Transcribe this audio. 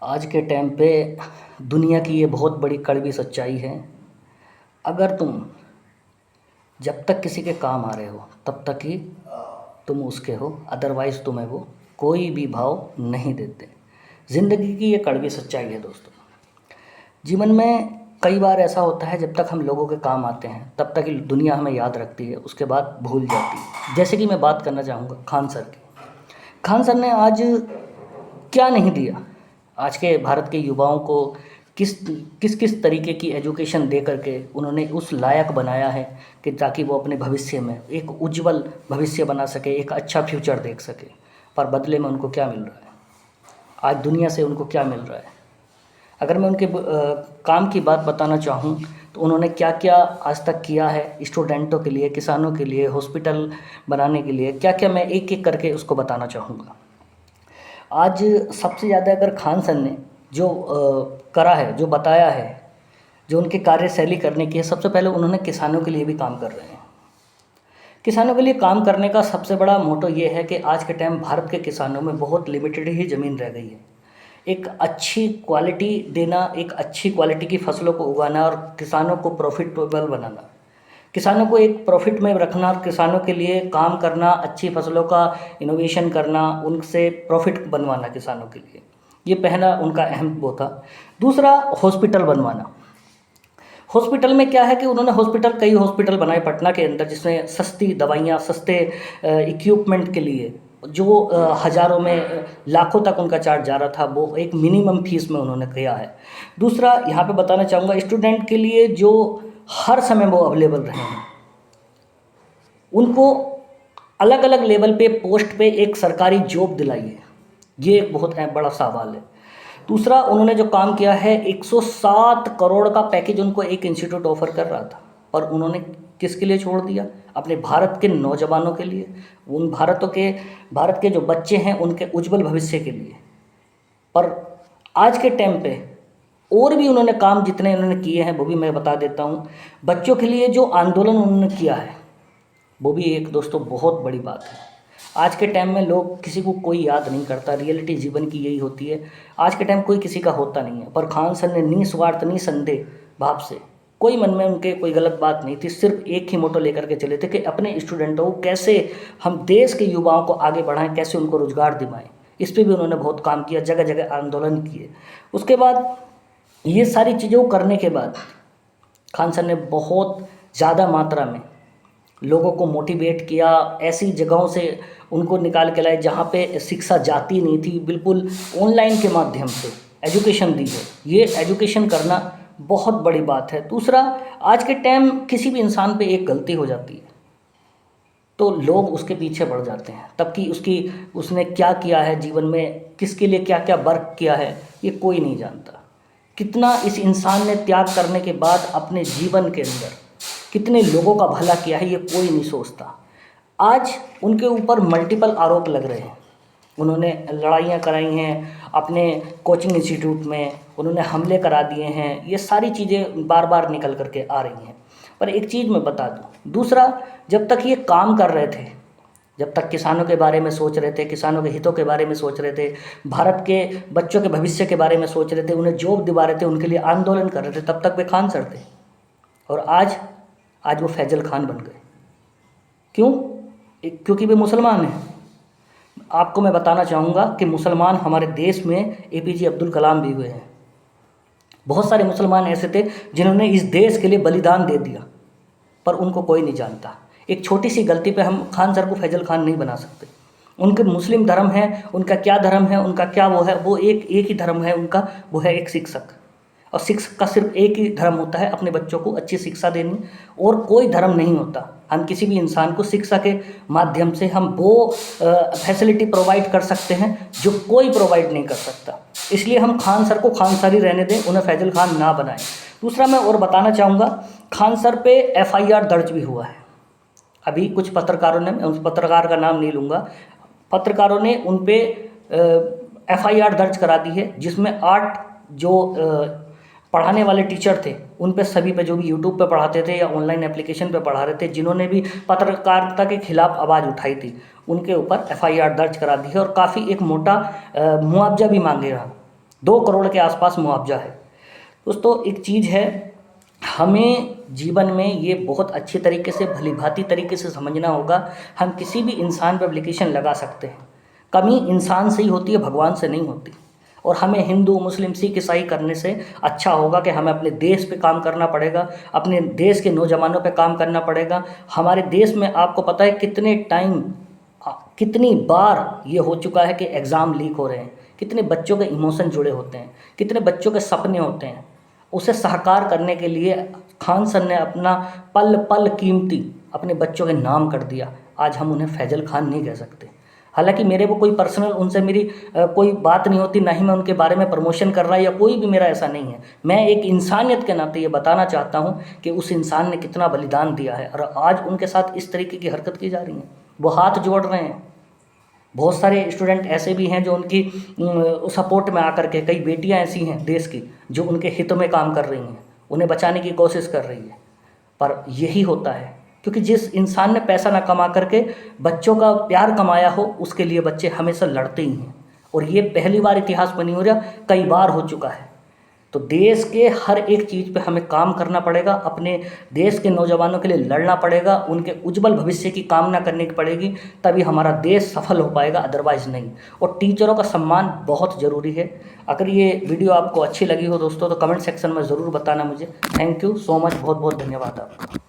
आज के टाइम पे दुनिया की ये बहुत बड़ी कड़वी सच्चाई है। अगर तुम जब तक किसी के काम आ रहे हो तब तक ही तुम उसके हो, अदरवाइज़ तुम्हें वो कोई भी भाव नहीं देते। ज़िंदगी की ये कड़वी सच्चाई है दोस्तों। जीवन में कई बार ऐसा होता है, जब तक हम लोगों के काम आते हैं तब तक ही दुनिया हमें याद रखती है, उसके बाद भूल जाती है। जैसे कि मैं बात करना चाहूँगा खान सर की। खान सर ने आज क्या नहीं दिया, आज के भारत के युवाओं को किस किस किस तरीके की एजुकेशन दे करके उन्होंने उस लायक बनाया है कि ताकि वो अपने भविष्य में एक उज्जवल भविष्य बना सके, एक अच्छा फ्यूचर देख सके। पर बदले में उनको क्या मिल रहा है, आज दुनिया से उनको क्या मिल रहा है। अगर मैं उनके काम की बात बताना चाहूँ तो उन्होंने क्या क्या आज तक किया है स्टूडेंटों के लिए, किसानों के लिए, हॉस्पिटल बनाने के लिए, क्या क्या मैं एक एक करके उसको बताना चाहूँगा। आज सबसे ज़्यादा अगर खान सर ने जो करा है, जो बताया है, जो उनकी कार्यशैली करने की है, सबसे पहले उन्होंने किसानों के लिए भी काम कर रहे हैं। किसानों के लिए काम करने का सबसे बड़ा मोटो ये है कि आज के टाइम भारत के किसानों में बहुत लिमिटेड ही ज़मीन रह गई है। एक अच्छी क्वालिटी देना, एक अच्छी क्वालिटी की फसलों को उगाना और किसानों को प्रॉफिटेबल बनाना, किसानों को एक प्रॉफिट में रखना और किसानों के लिए काम करना, अच्छी फसलों का इनोवेशन करना, उनसे प्रॉफिट बनवाना किसानों के लिए, ये पहला उनका अहम वो था। दूसरा, हॉस्पिटल बनवाना। हॉस्पिटल में क्या है कि उन्होंने कई हॉस्पिटल बनाए पटना के अंदर, जिसमें सस्ती दवाइयाँ, सस्ते इक्विपमेंट के लिए जो हज़ारों में लाखों तक उनका चार्ज जा रहा था, वो एक मिनिमम फीस में उन्होंने किया है। दूसरा, यहाँ पे बताना चाहूँगा स्टूडेंट के लिए जो हर समय वो अवेलेबल रहे हैं, उनको अलग अलग लेवल पे पोस्ट पे एक सरकारी जॉब दिलाई है, ये एक बहुत बड़ा सवाल है। दूसरा, उन्होंने जो काम किया है, 107 करोड़ का पैकेज उनको एक इंस्टीट्यूट ऑफर कर रहा था, और उन्होंने किसके लिए छोड़ दिया? अपने भारत के नौजवानों के लिए, उन भारत के जो बच्चे हैं उनके उज्जवल भविष्य के लिए। पर आज के टाइम पे और भी उन्होंने काम जितने उन्होंने किए हैं वो भी मैं बता देता हूँ। बच्चों के लिए जो आंदोलन उन्होंने किया है वो भी एक दोस्तों बहुत बड़ी बात है। आज के टाइम में लोग, किसी को कोई याद नहीं करता, रियलिटी जीवन की यही होती है। आज के टाइम कोई किसी का होता नहीं है, पर खान सर ने निस्वार्थ, निसंदेह भाव से, कोई मन में उनके कोई गलत बात नहीं थी, सिर्फ एक ही मोटो लेकर के चले थे कि अपने स्टूडेंटों को कैसे हम देश के युवाओं को आगे बढ़ाएं, कैसे उनको रोजगार दिलाएं। इस पर भी उन्होंने बहुत काम किया, जगह जगह आंदोलन किए। उसके बाद ये सारी चीज़ों को करने के बाद खान सर ने बहुत ज़्यादा मात्रा में लोगों को मोटिवेट किया, ऐसी जगहों से उनको निकाल के लाए जहाँ पे शिक्षा जाती नहीं थी, बिल्कुल ऑनलाइन के माध्यम से एजुकेशन दी है। ये एजुकेशन करना बहुत बड़ी बात है। दूसरा, आज के टाइम किसी भी इंसान पे एक गलती हो जाती है तो लोग उसके पीछे बढ़ जाते हैं, तब कि उसने क्या किया है जीवन में, किसके लिए क्या क्या वर्क किया है, ये कोई नहीं जानता। कितना इस इंसान ने त्याग करने के बाद अपने जीवन के अंदर कितने लोगों का भला किया है, ये कोई नहीं सोचता। आज उनके ऊपर मल्टीपल आरोप लग रहे हैं। उन्होंने लड़ाइयाँ कराई हैं अपने कोचिंग इंस्टीट्यूट में, उन्होंने हमले करा दिए हैं, ये सारी चीज़ें बार बार निकल करके आ रही हैं। पर एक चीज़ मैं बता दूं, दूसरा, जब तक ये काम कर रहे थे, जब तक किसानों के बारे में सोच रहे थे, किसानों के हितों के बारे में सोच रहे थे, भारत के बच्चों के भविष्य के बारे में सोच रहे थे, उन्हें जॉब दिवा रहे थे, उनके लिए आंदोलन कर रहे थे, तब तक वे खान सर थे। और आज वो फैजल खान बन गए। क्यों? क्योंकि वे मुसलमान हैं। आपको मैं बताना चाहूँगा कि मुसलमान हमारे देश में एपीजे अब्दुल कलाम भी हुए हैं। बहुत सारे मुसलमान ऐसे थे जिन्होंने इस देश के लिए बलिदान दे दिया, पर उनको कोई नहीं जानता। एक छोटी सी गलती पे हम खान सर को फैजल खान नहीं बना सकते। उनके मुस्लिम धर्म है, उनका क्या धर्म है, उनका क्या वो है, वो एक ही धर्म है उनका, वो है एक शिक्षक। और शिक्षक का सिर्फ एक ही धर्म होता है, अपने बच्चों को अच्छी शिक्षा देनी, और कोई धर्म नहीं होता। हम किसी भी इंसान को शिक्षा के माध्यम से हम वो फैसिलिटी प्रोवाइड कर सकते हैं जो कोई प्रोवाइड नहीं कर सकता। इसलिए हम खान सर को खान सर ही रहने दें, उन्हें फैजल खान ना बनाएं। दूसरा, मैं और बताना चाहूँगा, खान सर पे एफआईआर दर्ज भी हुआ है। अभी कुछ पत्रकारों ने, मैं उस पत्रकार का नाम नहीं लूँगा, पत्रकारों ने उन पे एफआईआर दर्ज करा दी है, जिसमें 8 जो पढ़ाने वाले टीचर थे उन पे, सभी पे, जो भी यूट्यूब पे पढ़ाते थे या ऑनलाइन एप्लीकेशन पे पढ़ा रहे थे, जिन्होंने भी पत्रकारिता के खिलाफ आवाज़ उठाई थी, उनके ऊपर एफआईआर दर्ज करा दी है। और काफ़ी एक मोटा मुआवजा भी मांगे रहा। 2 करोड़ के आसपास मुआवजा है। दोस्तों एक चीज़ है, हमें जीवन में ये बहुत अच्छे तरीके से भली भांति तरीके से समझना होगा। हम किसी भी इंसान पर एप्लीकेशन लगा सकते हैं, कमी इंसान से ही होती है, भगवान से नहीं होती। और हमें हिंदू मुस्लिम सिख ईसाई करने से अच्छा होगा कि हमें अपने देश पे काम करना पड़ेगा, अपने देश के नौजवानों पे काम करना पड़ेगा। हमारे देश में आपको पता है कितने टाइम कितनी बार ये हो चुका है कि एग्ज़ाम लीक हो रहे हैं, कितने बच्चों के इमोशन जुड़े होते हैं, कितने बच्चों के सपने होते हैं। उसे साकार करने के लिए खान सर ने अपना पल पल कीमती अपने बच्चों के नाम कर दिया। आज हम उन्हें फैजल खान नहीं कह सकते। हालांकि मेरे को कोई पर्सनल उनसे मेरी कोई बात नहीं होती, ना ही मैं उनके बारे में प्रमोशन कर रहा या कोई भी मेरा ऐसा नहीं है। मैं एक इंसानियत के नाते ये बताना चाहता हूँ कि उस इंसान ने कितना बलिदान दिया है और आज उनके साथ इस तरीके की हरकत की जा रही है। वो हाथ जोड़ रहे हैं। बहुत सारे स्टूडेंट ऐसे भी हैं जो उनकी सपोर्ट में आकर के, कई बेटियां ऐसी हैं देश की जो उनके हित में काम कर रही हैं, उन्हें बचाने की कोशिश कर रही है। पर यही होता है क्योंकि जिस इंसान ने पैसा ना कमा करके बच्चों का प्यार कमाया हो, उसके लिए बच्चे हमेशा लड़ते ही हैं। और ये पहली बार इतिहास में नहीं हो रहा, कई बार हो चुका है। तो देश के हर एक चीज़ पे हमें काम करना पड़ेगा, अपने देश के नौजवानों के लिए लड़ना पड़ेगा, उनके उज्जवल भविष्य की कामना करनी पड़ेगी, तभी हमारा देश सफल हो पाएगा, अदरवाइज़ नहीं। और टीचरों का सम्मान बहुत ज़रूरी है। अगर ये वीडियो आपको अच्छी लगी हो दोस्तों तो कमेंट सेक्शन में ज़रूर बताना मुझे। थैंक यू सो मच, बहुत बहुत धन्यवाद आपका।